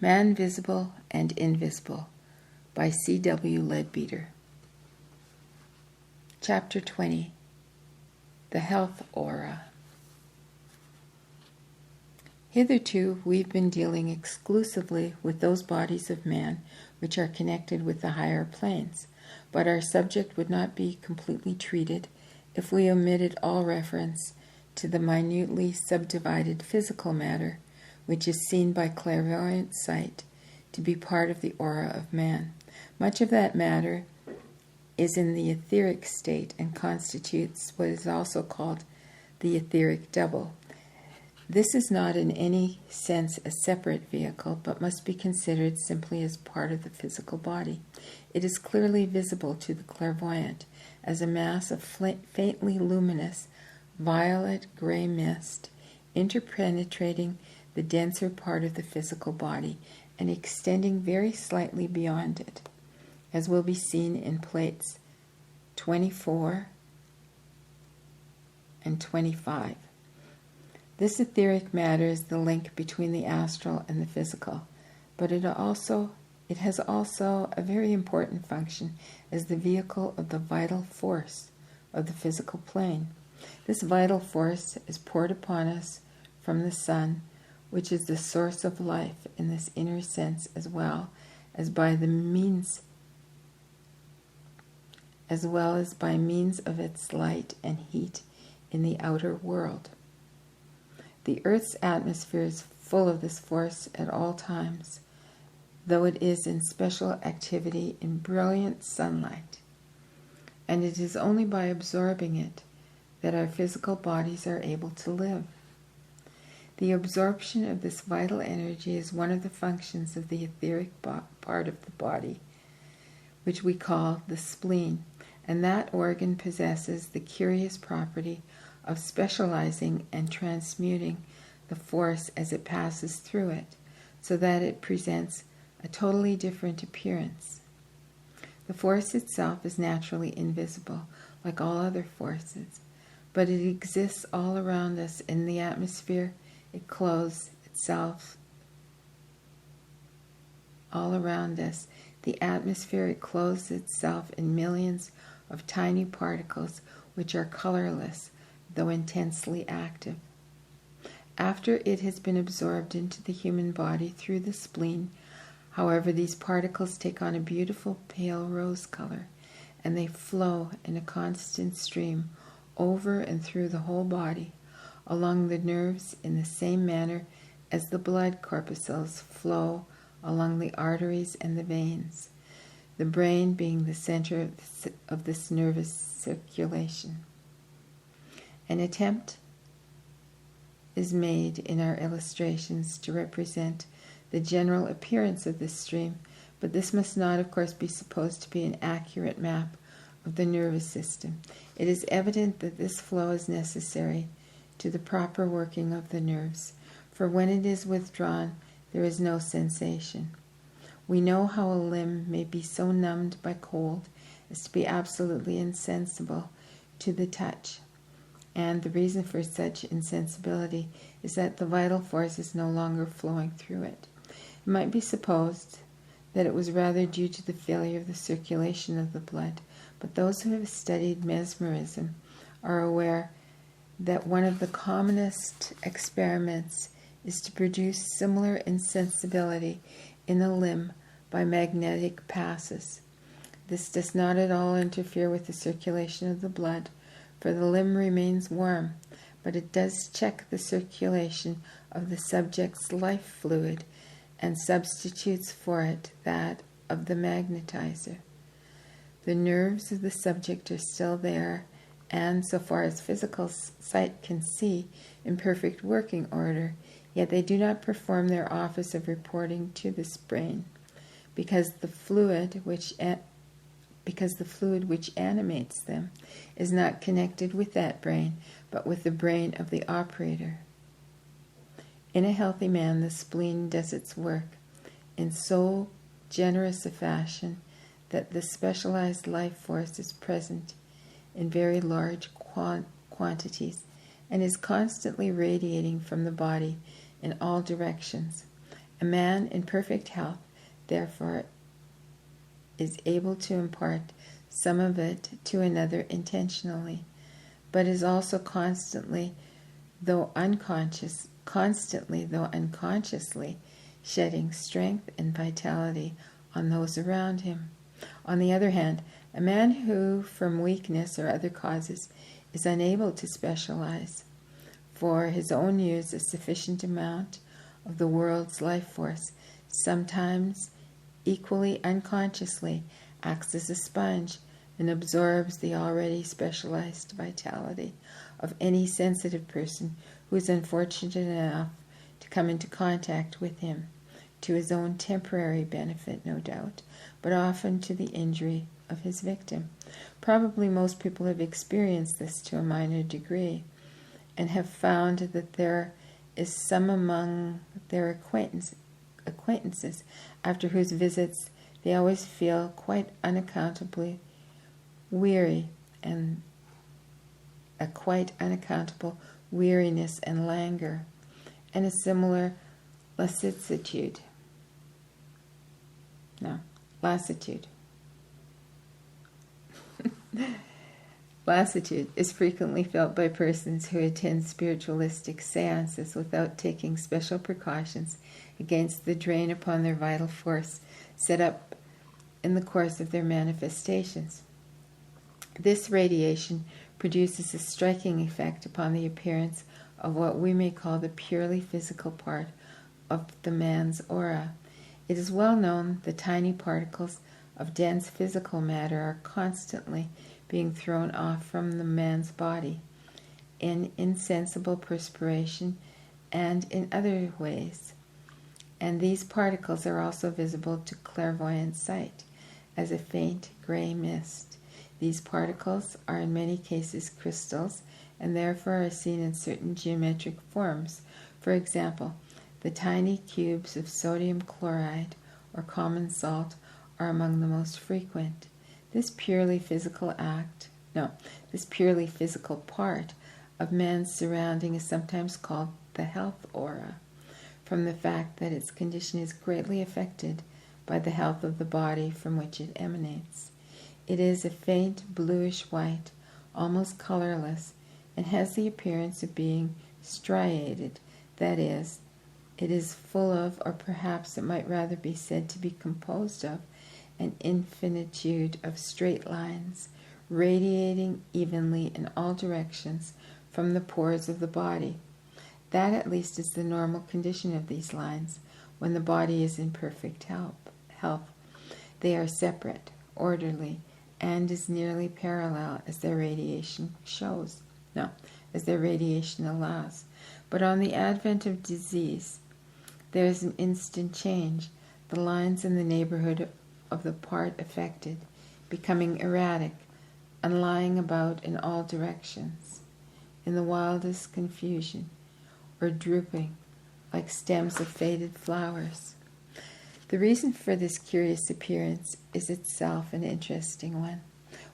Man Visible and Invisible by C.W. Leadbeater. Chapter 20. The Health Aura. Hitherto, we've been dealing exclusively with those bodies of man which are connected with the higher planes, but our subject would not be completely treated if we omitted all reference to the minutely subdivided physical matter which is seen by clairvoyant sight to be part of the aura of man. Much of that matter is in the etheric state and constitutes what is also called the etheric double. This is not in any sense a separate vehicle, but must be considered simply as part of the physical body. It is clearly visible to the clairvoyant as a mass of faintly luminous violet-gray mist interpenetrating the denser part of the physical body and extending very slightly beyond it, as will be seen in plates 24 and 25. This etheric matter is the link between the astral and the physical, but it has also a very important function as the vehicle of the vital force of the physical plane. This vital force is poured upon us from the sun, which is the source of life in this inner sense, as well as by means of its light and heat in the outer world. The Earth's atmosphere is full of this force at all times, though it is in special activity in brilliant sunlight, and it is only by absorbing it that our physical bodies are able to live. The absorption of this vital energy is one of the functions of the etheric part of the body, which we call the spleen, and that organ possesses the curious property of specializing and transmuting the force as it passes through it, so that it presents a totally different appearance. The force itself is naturally invisible, like all other forces, but it exists all around us in the atmosphere. It clothes itself all around us. The atmosphere, it clothes itself in millions of tiny particles which are colorless, though intensely active. After it has been absorbed into the human body through the spleen, however, these particles take on a beautiful pale rose color, and they flow in a constant stream over and through the whole body, along the nerves in the same manner as the blood corpuscles flow along the arteries and the veins, the brain being the center of this nervous circulation. An attempt is made in our illustrations to represent the general appearance of this stream, but this must not, of course, be supposed to be an accurate map of the nervous system. It is evident that this flow is necessary to the proper working of the nerves, for when it is withdrawn, there is no sensation. We know how a limb may be so numbed by cold as to be absolutely insensible to the touch, and the reason for such insensibility is that the vital force is no longer flowing through it. It might be supposed that it was rather due to the failure of the circulation of the blood, but those who have studied mesmerism are aware that one of the commonest experiments is to produce similar insensibility in a limb by magnetic passes. This does not at all interfere with the circulation of the blood, for the limb remains warm, but it does check the circulation of the subject's life fluid and substitutes for it that of the magnetizer. The nerves of the subject are still there, and, so far as physical sight can see, in perfect working order, yet they do not perform their office of reporting to this brain, because the fluid which animates them is not connected with that brain, but with the brain of the operator. In a healthy man, the spleen does its work in so generous a fashion that the specialized life force is present in very large quantities and is constantly radiating from the body in all directions, A man in perfect health, therefore, is able to impart some of it to another intentionally, but is also constantly, though unconsciously, shedding strength and vitality on those around him. On the other hand, a man who, from weakness or other causes, is unable to specialize for his own use a sufficient amount of the world's life force, sometimes equally unconsciously acts as a sponge and absorbs the already specialized vitality of any sensitive person who is unfortunate enough to come into contact with him, to his own temporary benefit, no doubt, but often to the injury of his victim. Probably most people have experienced this to a minor degree, and have found that there is some among their acquaintances after whose visits they always feel quite unaccountably weary, and a quite unaccountable weariness and languor, and a similar lassitude. Lassitude is frequently felt by persons who attend spiritualistic seances without taking special precautions against the drain upon their vital force set up in the course of their manifestations. This radiation produces a striking effect upon the appearance of what we may call the purely physical part of the man's aura. It is well known that tiny particles of dense physical matter are constantly being thrown off from the man's body in insensible perspiration and in other ways. And these particles are also visible to clairvoyant sight as a faint gray mist. These particles are in many cases crystals, and therefore are seen in certain geometric forms. For example, the tiny cubes of sodium chloride or common salt are among the most frequent. This purely physical part of man's surrounding is sometimes called the health aura, from the fact that its condition is greatly affected by the health of the body from which it emanates. It is a faint bluish-white, almost colorless, and has the appearance of being striated. That is, it is full of, or perhaps it might rather be said to be composed of, an infinitude of straight lines, radiating evenly in all directions from the pores of the body. That at least is the normal condition of these lines when the body is in perfect health. They are separate, orderly, and as nearly parallel as their radiation allows. But on the advent of disease, there is an instant change, the lines in the neighborhood of the part affected becoming erratic and lying about in all directions, in the wildest confusion, or drooping like stems of faded flowers. The reason for this curious appearance is itself an interesting one.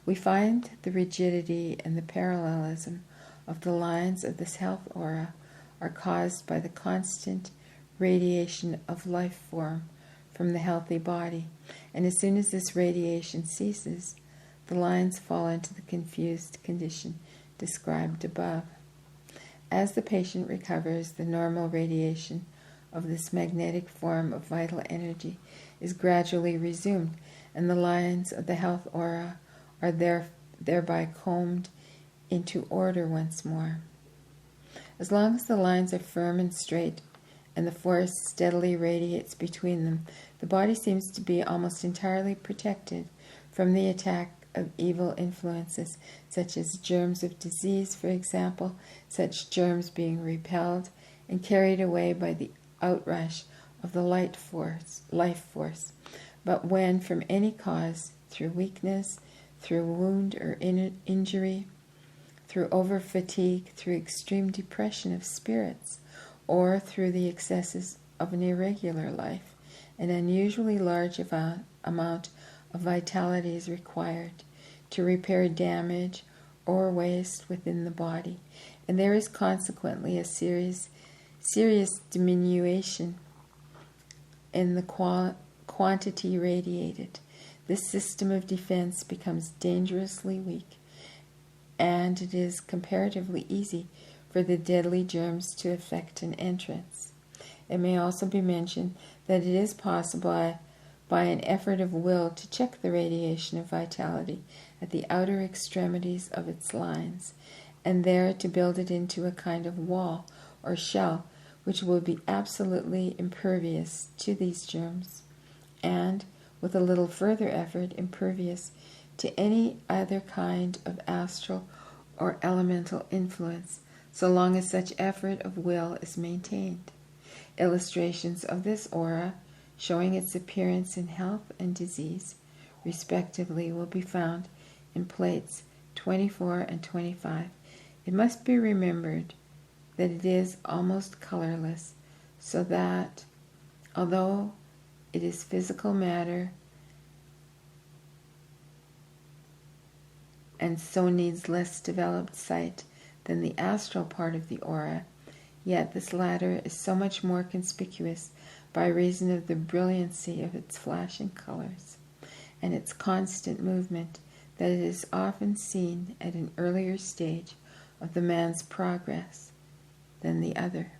We find the rigidity and the parallelism of the lines of this health aura are caused by the constant radiation of life form from the healthy body, and as soon as this radiation ceases, the lines fall into the confused condition described above. As the patient recovers, the normal radiation of this magnetic form of vital energy is gradually resumed, and the lines of the health aura are thereby combed into order once more. As long as the lines are firm and straight, and the force steadily radiates between them, the body seems to be almost entirely protected from the attack of evil influences, such as germs of disease, for example, such germs being repelled and carried away by the outrush of the life force. But when, from any cause, through weakness, through wound or injury, through over-fatigue, through extreme depression of spirits, or through the excesses of an irregular life, an unusually large amount of vitality is required to repair damage or waste within the body, and there is consequently a serious diminution in the quantity radiated. This system of defense becomes dangerously weak, and it is comparatively easy for the deadly germs to effect an entrance. It may also be mentioned that it is possible by an effort of will to check the radiation of vitality at the outer extremities of its lines, and there to build it into a kind of wall or shell which will be absolutely impervious to these germs, and, with a little further effort, impervious to any other kind of astral or elemental influence, so long as such effort of will is maintained. Illustrations of this aura, showing its appearance in health and disease, respectively, will be found in plates 24 and 25. It must be remembered that it is almost colorless, so that, although it is physical matter and so needs less developed sight than the astral part of the aura, yet this latter is so much more conspicuous by reason of the brilliancy of its flashing colors and its constant movement that it is often seen at an earlier stage of the man's progress than the other.